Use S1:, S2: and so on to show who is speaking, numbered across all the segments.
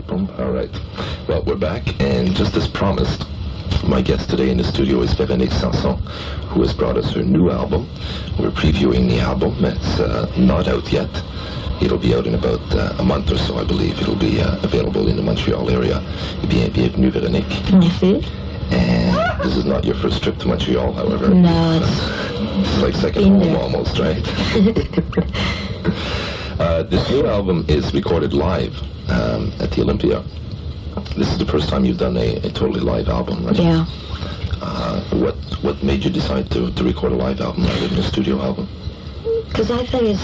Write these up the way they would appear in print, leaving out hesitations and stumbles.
S1: album. All right. Well, we're back, and just as promised, my guest today in the studio is Véronique Sanson, who has brought us her new album. We're previewing the album. It's not out yet. It'll be out in about a month or so, I believe. It'll be available in the Montreal area. Bienvenue, Véronique.
S2: Merci.
S1: And this is not your first trip to Montreal, however.
S2: No,
S1: it's like second home almost, right? This new album is recorded live at the Olympia. This is the first time you've done a totally live album, right?
S2: Yeah.
S1: What made you decide to record a live album rather than a studio album?
S2: Because I think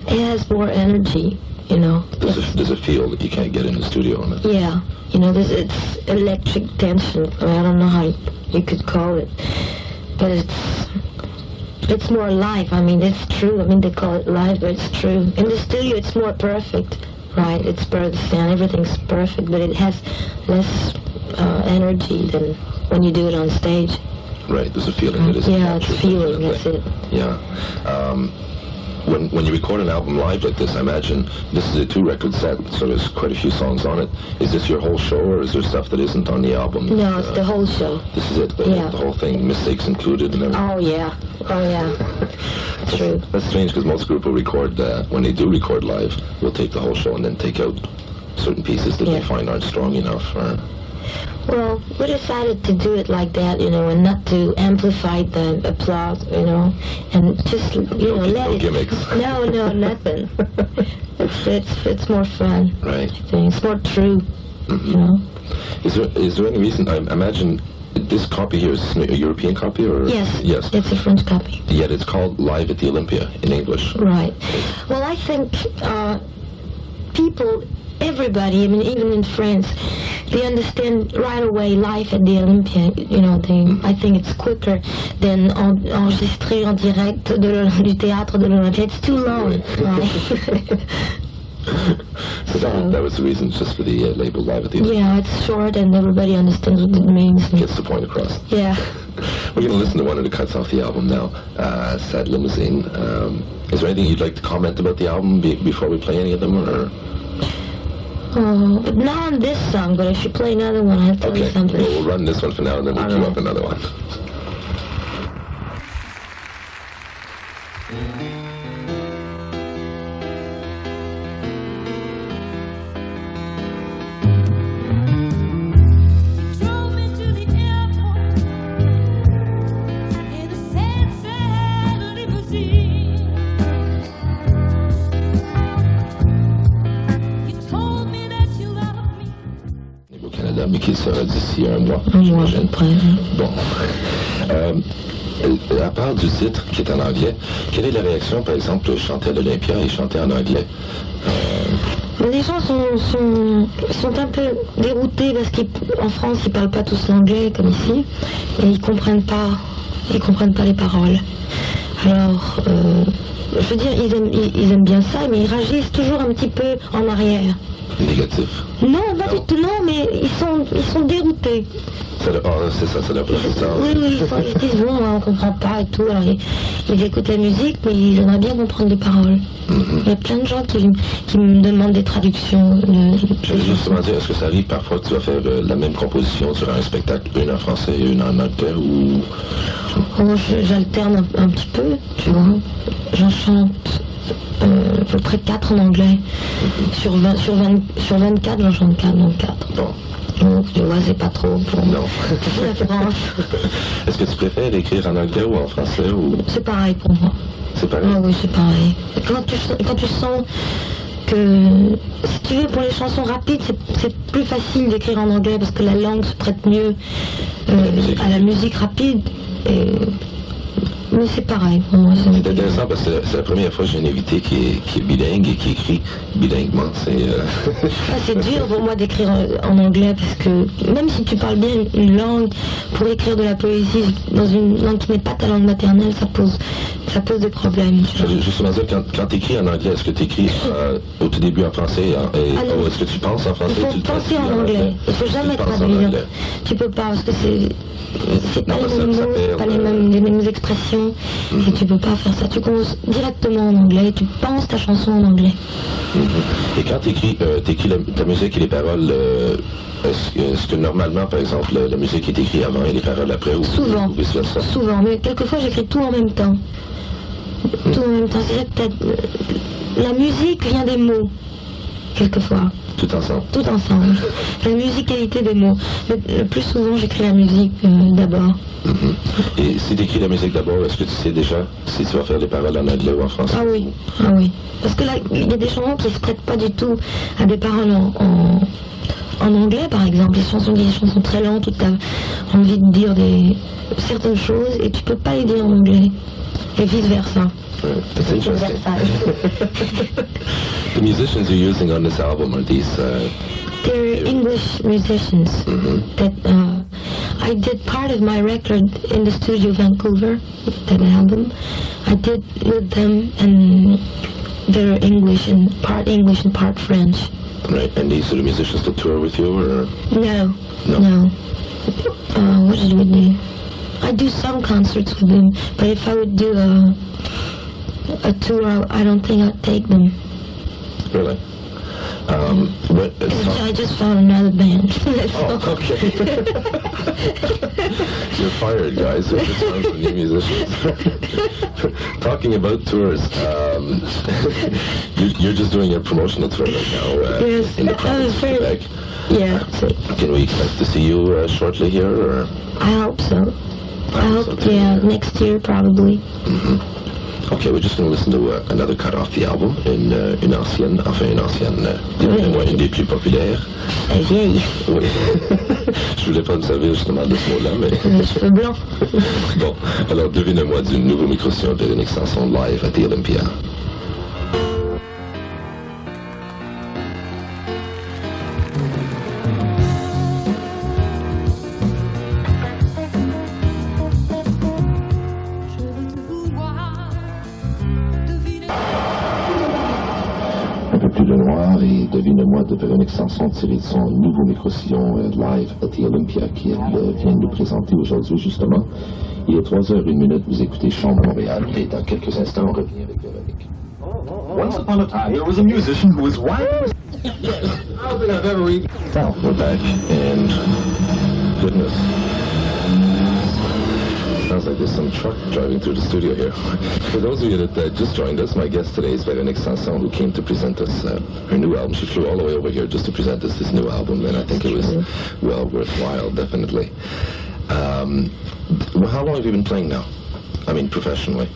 S2: it has more energy, you know.
S1: There's a feel that you can't get in the studio on it.
S2: Yeah, you know, it's electric tension. I don't know how you could call it, but it's more live. I mean, it's true. I mean, they call it live, but it's true. In the studio, it's more perfect, right? It's perfect, and everything's perfect, but it has less energy than when you do it on stage.
S1: Right, there's a feeling that isn't
S2: captured. Yeah, it's feeling, that's it.
S1: Yeah. When you record an album live like this, I imagine this is a 2-record set, so there's quite a few songs on it. Is this your whole show, or is there stuff that isn't on the album?
S2: No, it's the whole show.
S1: This is it, the whole thing, mistakes included and everything?
S2: Oh, yeah. True.
S1: That's strange, because most groups will record, when they do record live, will take the whole show and then take out certain pieces that they find aren't strong enough.
S2: Well, we decided to do it like that, you know, and not to amplify the applause, you know, and just, let it...
S1: gimmicks.
S2: No, nothing. It's more fun.
S1: Right.
S2: I think it's more true, you know.
S1: Is there any reason, I imagine this copy here is a European copy, or?
S2: Yes, it's a French copy.
S1: Yet it's called Live at the Olympia in English.
S2: Right. Well, I think everybody, I mean, even in France, they understand right away live at the Olympia, you know, I think it's quicker than enregistrer en direct du théâtre de l'Olympia. It's too long, right?
S1: So that was the reason, just for the label Live at the Olympia.
S2: Yeah, it's short and everybody understands what it means.
S1: Gets the point across.
S2: Yeah.
S1: We're going to listen to one of the cuts off the album now, Sad Limousine. Is there anything you'd like to comment about the album before we play any of them, or...?
S2: But not on this song, but if you play another one, I'll tell you something.
S1: Okay, we'll run this one for now, and then we'll queue up another one. Mais qui sera d'ici un mois, j'imagine. Bon. À part du titre qui est en anglais, quelle est la réaction, par exemple, de chanter à l'Olympia et chanter en anglais?
S2: Les gens sont un peu déroutés parce qu'en France, ils parlent pas tous l'anglais comme ici, et ils comprennent pas les paroles. Alors, je veux dire, ils aiment bien ça, mais ils réagissent toujours un petit peu en arrière.
S1: Négatif?
S2: Non, pas du tout, non, mais ils sont déroutés.
S1: C'est ça, c'est la position.
S2: Oui, ils disent, bon, on comprend pas et tout, alors ils écoutent la musique, mais ils aimeraient bien comprendre les paroles. Il y a plein de gens qui me demandent des traductions.
S1: Je veux justement dire, est-ce que ça arrive parfois que tu vas faire la même composition sur un spectacle, une en français et une en anglais, ou...
S2: J'alterne un petit peu, tu vois. J'en chante à peu près 4 en anglais. Sur 24, j'en chante 4, donc 4.
S1: Bon.
S2: Donc, tu vois, c'est pas trop pour
S1: non.
S2: La France.
S1: Est-ce que tu préfères écrire en anglais ou en français, ou...
S2: C'est pareil pour moi.
S1: C'est pareil?
S2: Ah oui, c'est pareil. Quand tu sens que, si tu veux, pour les chansons rapides, c'est plus facile d'écrire en anglais parce que la langue se prête mieux à la musique rapide. Mais c'est pareil pour moi.
S1: C'est intéressant parce que c'est la première fois que j'ai un invité qui est bilingue et qui écrit bilinguement.
S2: C'est dur pour moi d'écrire en anglais parce que même si tu parles bien une langue, pour écrire de la poésie dans une langue qui n'est pas ta langue maternelle, ça pose des problèmes.
S1: Justement, quand tu écris en anglais, est-ce que tu écris au tout début en français ou est-ce que tu penses en français?
S2: Il faut penser en anglais. Il ne faut jamais traduire. Tu peux pas parce que c'est pas les mêmes mots, pas les mêmes expressions. chanson, et tu peux pas faire ça. Tu commences directement en anglais, tu penses ta chanson en anglais.
S1: Et quand tu écris ta musique et les paroles, est-ce que normalement, par exemple, la musique est écrite avant et les paroles après, ou vice-versa?
S2: Souvent, mais quelquefois j'écris tout en même temps. Tout en même temps, c'est-à-dire que la musique vient des mots, quelquefois.
S1: Tout ensemble? Tout
S2: ensemble. La musicalité des mots. Mais le plus souvent, j'écris la musique d'abord.
S1: Et si tu écris la musique d'abord, est-ce que tu sais déjà si tu vas faire des paroles en anglais ou en français?
S2: Ah oui. Parce que là, il y a des chansons qui ne se prêtent pas du tout à des paroles en anglais, par exemple. Des chansons très lentes où tu as envie de dire certaines choses et tu ne peux pas les dire en anglais. Et vice-versa.
S1: That's interesting. The musicians you're using on this album, are these...
S2: They're English musicians. That I did part of my record in the studio Vancouver, that album. I did with them, and they're English and part French.
S1: Right, and these are the musicians that tour with you, or...?
S2: No. What did we do? I do some concerts with them, but if I would do a tour, I don't think I'd take them.
S1: Really?
S2: I just found another band.
S1: Oh, okay. You're fired, guys. So just found some new musicians. Talking about tours, you're just doing a promotional tour right now
S2: yes,
S1: in the province of Quebec.
S2: Yeah.
S1: Can we expect to see you shortly here, or?
S2: I hope so. I hope, next year probably.
S1: Okay, we're just going to listen to another cut off the album, une ancienne, une des plus populaires.
S2: Vieille.
S1: Oui. Je voulais pas me servir justement de ce mot-là, mais...
S2: Les cheveux blancs.
S1: Bon, alors devine-moi du nouveau micro-sillon de Véronique Sanson live at the Olympia. Et devine-moi de Véronique Sanson tiré de son nouveau micro-sillon live at the Olympia qu'elle vient de présenter aujourd'hui justement. Il est 3h01, vous écoutez CHOM Montréal et dans quelques instants on revient avec Véronique.
S3: Once upon a time there was a musician who was wild. I don't think I've ever eaten.
S1: Well, we're back and goodness. Sounds like there's some truck driving through the studio here. For those of you that just joined us, my guest today is Véronique Sanson, who came to present us her new album. She flew all the way over here just to present us this new album, and I think it was well worthwhile, definitely. Well, how long have you been playing now? I mean, professionally?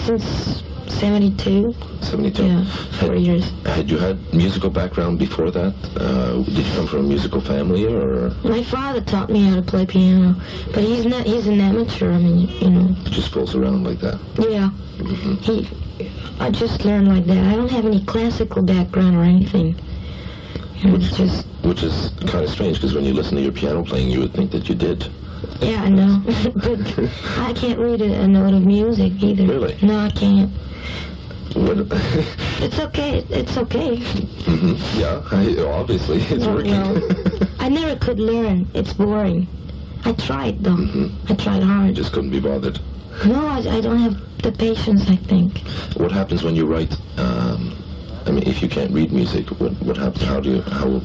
S2: Since 72.
S1: 72?
S2: Yeah, 4 years.
S1: Had you had musical background before that? Did you come from a musical family, or?
S2: My father taught me how to play piano, but he's an amateur, I mean, you know.
S1: He just fools around like that?
S2: Yeah. I just learned like that. I don't have any classical background or anything.
S1: Which is kind of strange, because when you listen to your piano playing, you would think that you did.
S2: Yeah, I know. But I can't read a note of music either.
S1: Really?
S2: No, I can't.
S1: What?
S2: It's okay. It's okay.
S1: Yeah, obviously it's working.
S2: No. I never could learn. It's boring. I tried though. I tried hard.
S1: Just couldn't be bothered.
S2: No, I don't have the patience, I think.
S1: What happens when you write? I mean, if you can't read music, what happens?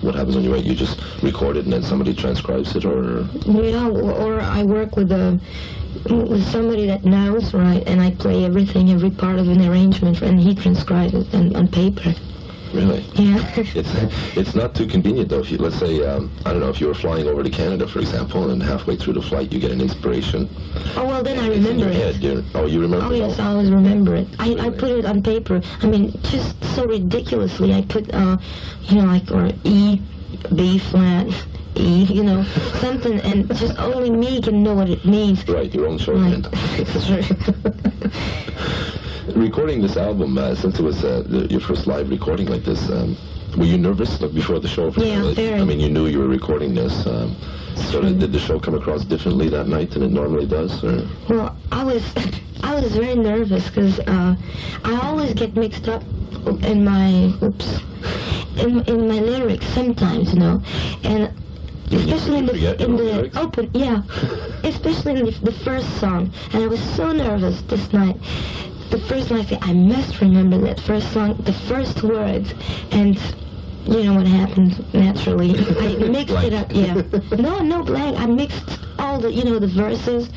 S1: What happens when you write? You just record it and then somebody transcribes it, or?
S2: Yeah, or I work with somebody that knows, right? And I play every part of an arrangement, and he transcribes it on paper.
S1: Really?
S2: Yeah.
S1: It's not too convenient though. If you, let's say, I don't know, if you were flying over to Canada, for example, and halfway through the flight you get an inspiration.
S2: Oh well, then I remember it.
S1: You remember?
S2: Oh yes, I always remember it. I put it on paper. I mean, just so ridiculously. I put, or E, B flat, E, something, and just only me can know what it means.
S1: Right, your own shorthand.
S2: That's true.
S1: Recording this album, since it was your first live recording like this, were you nervous before the show?
S2: Yeah, very.
S1: I mean, you knew you were recording this. So did the show come across differently that night than it normally does? Or?
S2: Well, I was very nervous because I always get mixed up in my lyrics sometimes, and Especially in the open, yeah. Especially in the first song. And I was so nervous this night. The first one, I said, I must remember that first song, the first words. And you know what happened naturally. I mixed it up, yeah. No blank. I mixed all the, the verses.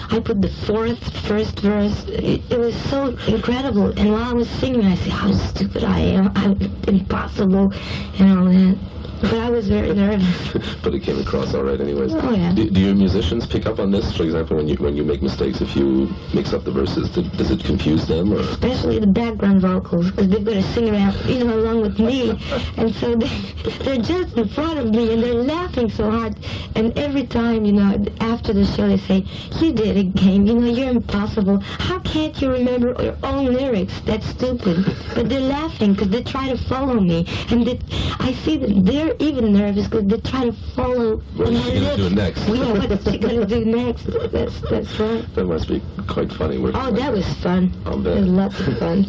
S2: I put the first verse. It was so incredible. And while I was singing, I said, how stupid I am. I'm impossible, and all that. But I was very nervous.
S1: But it came across all right anyways.
S2: Oh, yeah.
S1: Do your musicians pick up on this? For example, when you make mistakes, if you mix up the verses, does it confuse them? Or?
S2: Especially the background vocals, because they've got to sing around, along with me. And so they're just in front of me, and they're laughing so hard. And every time, after the show, they say, you did it again. You're impossible. How can't you remember your own lyrics? That's stupid. But they're laughing, because they try to follow me. And I see that they're even nervous because they try to follow
S1: what is she going to do next?
S2: Yeah, what's she going to do next? That's right.
S1: That must be quite funny.
S2: Oh, that was fun.
S1: I'll bet.
S2: It was lots of fun.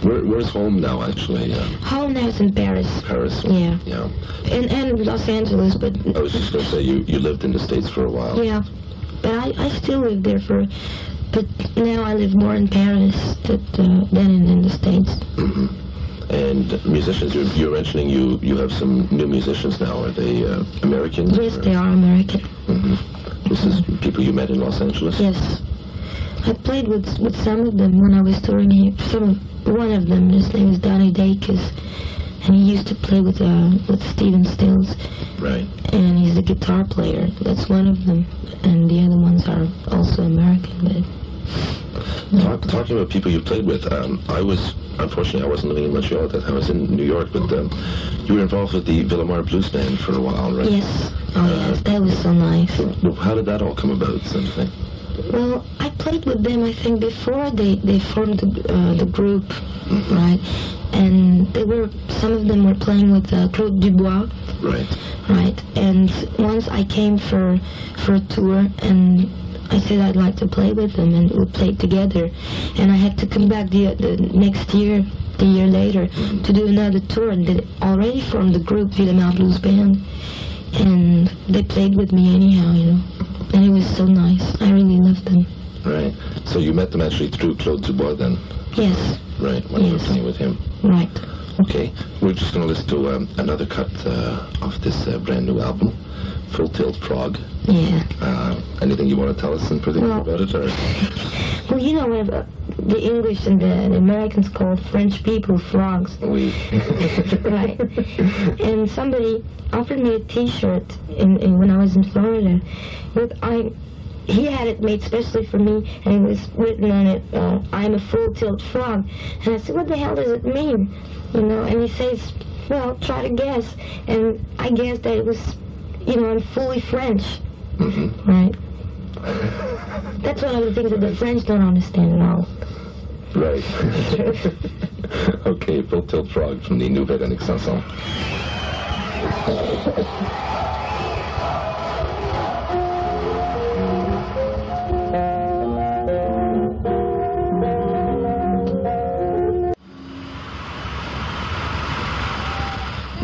S1: Where's home now, actually?
S2: Home now is in Paris.
S1: Paris?
S2: Yeah.
S1: Yeah.
S2: And Los Angeles, but...
S1: I was just going to say, you lived in the States for a while.
S2: Yeah. But I still live there but now I live more in Paris than in the States.
S1: Mm-hmm. And musicians, you're mentioning you have some new musicians now. Are they Americans?
S2: Yes, they are American.
S1: Mm-hmm. This is people you met in Los Angeles?
S2: Yes. I played with some of them when I was touring here. One of them, his name is Donnie Dacus, and he used to play with Stephen Stills.
S1: Right.
S2: And he's the guitar player. That's one of them. And the other ones are also American, but...
S1: Talking about people you played with, unfortunately I wasn't living in Montreal at that time, I was in New York, but you were involved with the Villamar Blues Band for a while, right?
S2: Yes. Yes, that was so nice.
S1: How did that all come about, something?
S2: Well, I played with them, I think, before they formed the group, right? And some of them were playing with Claude Dubois.
S1: Right.
S2: Right. And once I came for a tour, and I said I'd like to play with them, and we played together. And I had to come back the next year, the year later, to do another tour, and they already formed the group Villamar Blues Band. And they played with me anyhow, And it was so nice. I really loved them.
S1: Right. So you met them actually through Claude Dubois then?
S2: Yes.
S1: Right, when you were playing with him.
S2: Right.
S1: Okay. We're just going to listen to another cut of this brand new album, Full Tilt Prague.
S2: Yeah.
S1: Anything you want to tell us in particular about it? Or?
S2: Well, the English and the Americans call French people frogs.
S1: Oui.
S2: Right. And somebody offered me a T-shirt when I was in Florida. He had it made specially for me, and it was written on it, I'm a full tilt frog. And I said, what the hell does it mean? And he says, well, try to guess. And I guessed that it was, I'm fully French.
S1: Mm-hmm.
S2: Right. That's one of the things that the French don't understand at all.
S1: Right. Okay, Full Tilt Frog from the Nous, Véronique Sanson.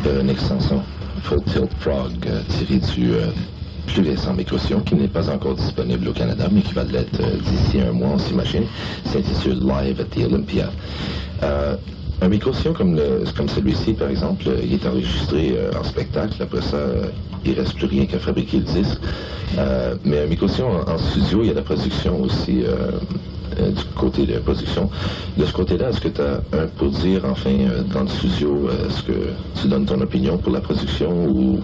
S1: Véronique Sanson, Full Tilt Frog, tiré du plus récent Mécaution, qui n'est pas encore disponible au Canada, mais qui va l'être d'ici un mois, on s'imagine. S'intitule Live at the Olympia. Un Mécaution comme celui-ci, par exemple, il est enregistré en spectacle. Après ça, il ne reste plus rien qu'à fabriquer le disque. Mais un Mécaution en studio, il y a la production aussi. Du côté de la production. De ce côté-là, est-ce que tu as un pour dire, enfin, dans le studio, est-ce que tu donnes ton opinion pour la production ou...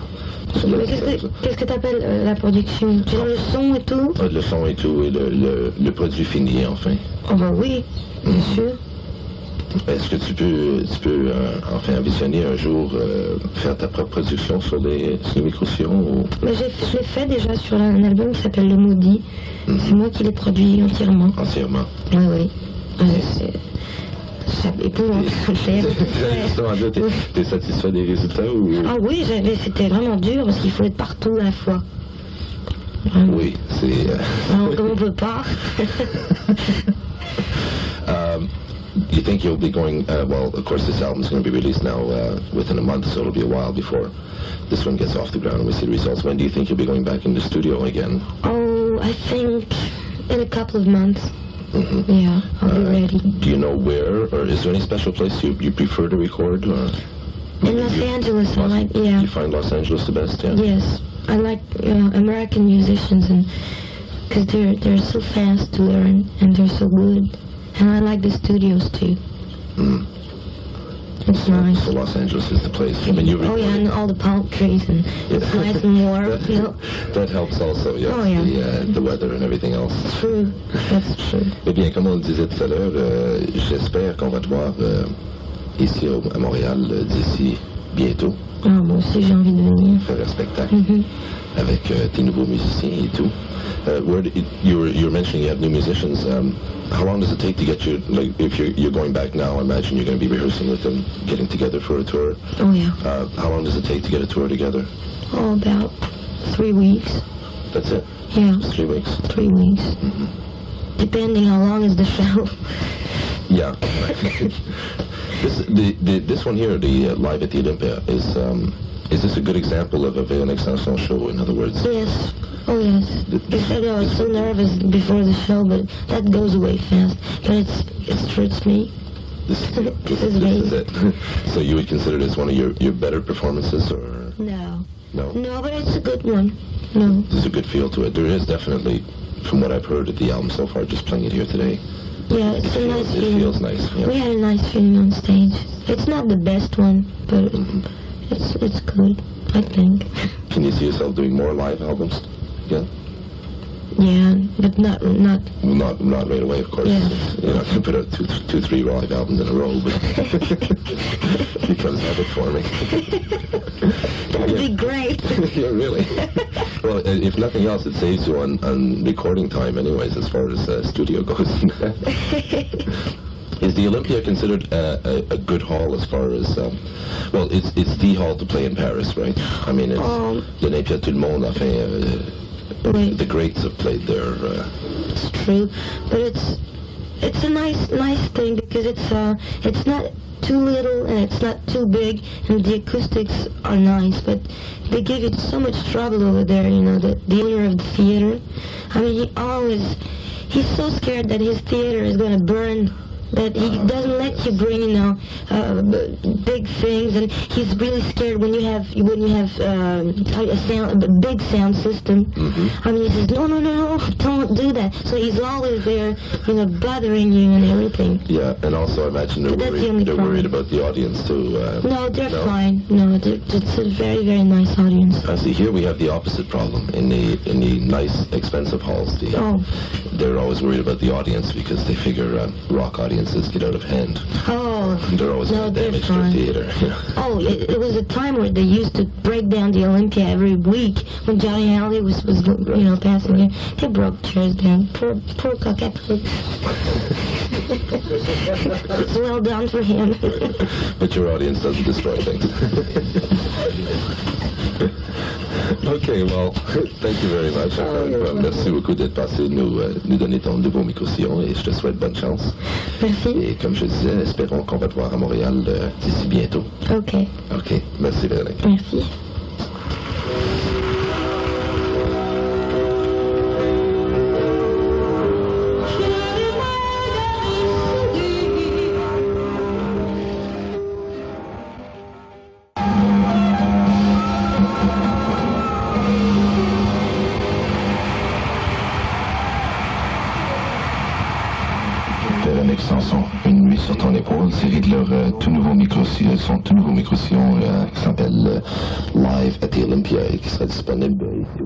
S2: Qu'est-ce que tu appelles la production? Tu veux le son et tout?
S1: Le son et tout, et le produit fini, enfin.
S2: Oh bah oui, bien sûr.
S1: Est-ce que tu peux enfin ambitionner un jour faire ta propre production sur les microsions ou...
S2: Je l'ai fait déjà sur un album qui s'appelle Le Maudit. C'est moi qui l'ai produit entièrement.
S1: Entièrement?
S2: Oui. C'est épouvantable.
S1: T'es satisfait des résultats ou...
S2: Ah oui, c'était vraiment dur parce qu'il faut être partout à la fois.
S1: Oui, c'est...
S2: Comme on peut pas.
S1: You think you'll be going, well, of course this album's going to be released now within a month, so it'll be a while before this one gets off the ground and we see the results, when do you think you'll be going back in the studio again?
S2: Oh, I think in a couple of months.
S1: Mm-hmm.
S2: Yeah, I'll be ready.
S1: Do you know where, or is there any special place you prefer to record? Or
S2: in Los Angeles, I like, yeah.
S1: You find Los Angeles the best, yeah?
S2: Yes, I like American musicians, and because they're so fast to learn and they're so good, and I like the studios too.
S1: Mm.
S2: It's nice.
S1: So Los Angeles is the place. I mean,
S2: oh yeah, and all the palm trees, and it's nice and warm. You know?
S1: That helps also, yes.
S2: Oh yeah.
S1: The weather and everything else.
S2: True, that's true.
S1: Eh bien, comme on le disait tout à l'heure, j'espère qu'on va te voir ici à Montréal d'ici bientôt.
S2: Ah, moi aussi j'ai envie de venir.
S1: Faire un spectacle avec tes nouveaux musiciens et tout. You were mentioning you have new musicians. How long does it take to get you, like, if you're going back now, I imagine you're going to be rehearsing with them, getting together for a tour.
S2: Oh, yeah.
S1: How long does it take to get a tour together?
S2: Oh, about 3 weeks.
S1: That's it?
S2: Yeah.
S1: Just 3 weeks?
S2: 3 weeks. Mm-hmm. Depending how long is the show.
S1: Yeah. This one here, the Live at the Olympia, is this a good example of a Véronique Sanson show, in other words?
S2: Yes. Oh, yes. I was so nervous before the show, but that goes away fast. But it's me.
S1: This is it. So you would consider this one of your better performances, or?
S2: No.
S1: No?
S2: No, but it's a good one. No.
S1: There's a good feel to it. There is definitely, from what I've heard of the album so far, just playing it here today.
S2: Yeah, it's a nice feeling.
S1: It feels nice. Yeah.
S2: We had a nice feeling on stage. It's not the best one, but it's good, I think.
S1: Can you see yourself doing more live albums? Yeah.
S2: Yeah, but not
S1: right away, of course.
S2: Yeah.
S1: You're not going to put out two, 3 live albums in a row, but becomes habit forming.
S2: That'd be great.
S1: Yeah, really. Well, if nothing else, it saves you on recording time, anyways, as far as studio goes. Is the Olympia considered a good hall as far as, well, it's the hall to play in Paris, right? I mean, it's l'Olympia, tout le monde, enfin, the greats have played there.
S2: It's true, but it's a nice thing because it's not too little and it's not too big, and the acoustics are nice, but they give you so much trouble over there, you know, the owner of the theater. I mean, he's so scared that his theater is going to burn, that he doesn't let you bring, you know, big things, and he's really scared when you have a big sound system. I mean, he says, no, don't do that. So he's always there, you know, bothering you and everything.
S1: Yeah, and also I imagine they're worried about the audience too.
S2: No, they're fine. No, it's a very, very nice audience.
S1: I see. Here we have the opposite problem in the nice, expensive halls. They're always worried about the audience because they figure rock audiences get out of hand.
S2: Oh,
S1: they're always going to damage their theater.
S2: Oh, it was a time where they used to break down the Olympia every week when Johnny Haley was you know, passing here. They broke chairs down. Poor coquette. It's well done for him.
S1: But your audience doesn't destroy things. Okay, well, thank you very much. Merci beaucoup d'être passé nous donner ton nouveau micro-sillon et je te souhaite bonne chance.
S2: Merci.
S1: Et comme je disais, espérons qu'on va te voir à Montréal d'ici bientôt.
S2: Ok.
S1: Ok, merci Véronique.
S2: Merci.
S1: Véronique Sanson, Une nuit sur ton épaule, série de leur tout nouveau micro-sillon, son tout nouveau micro-sillon qui s'appelle Live at the Olympia et qui sera disponible ici.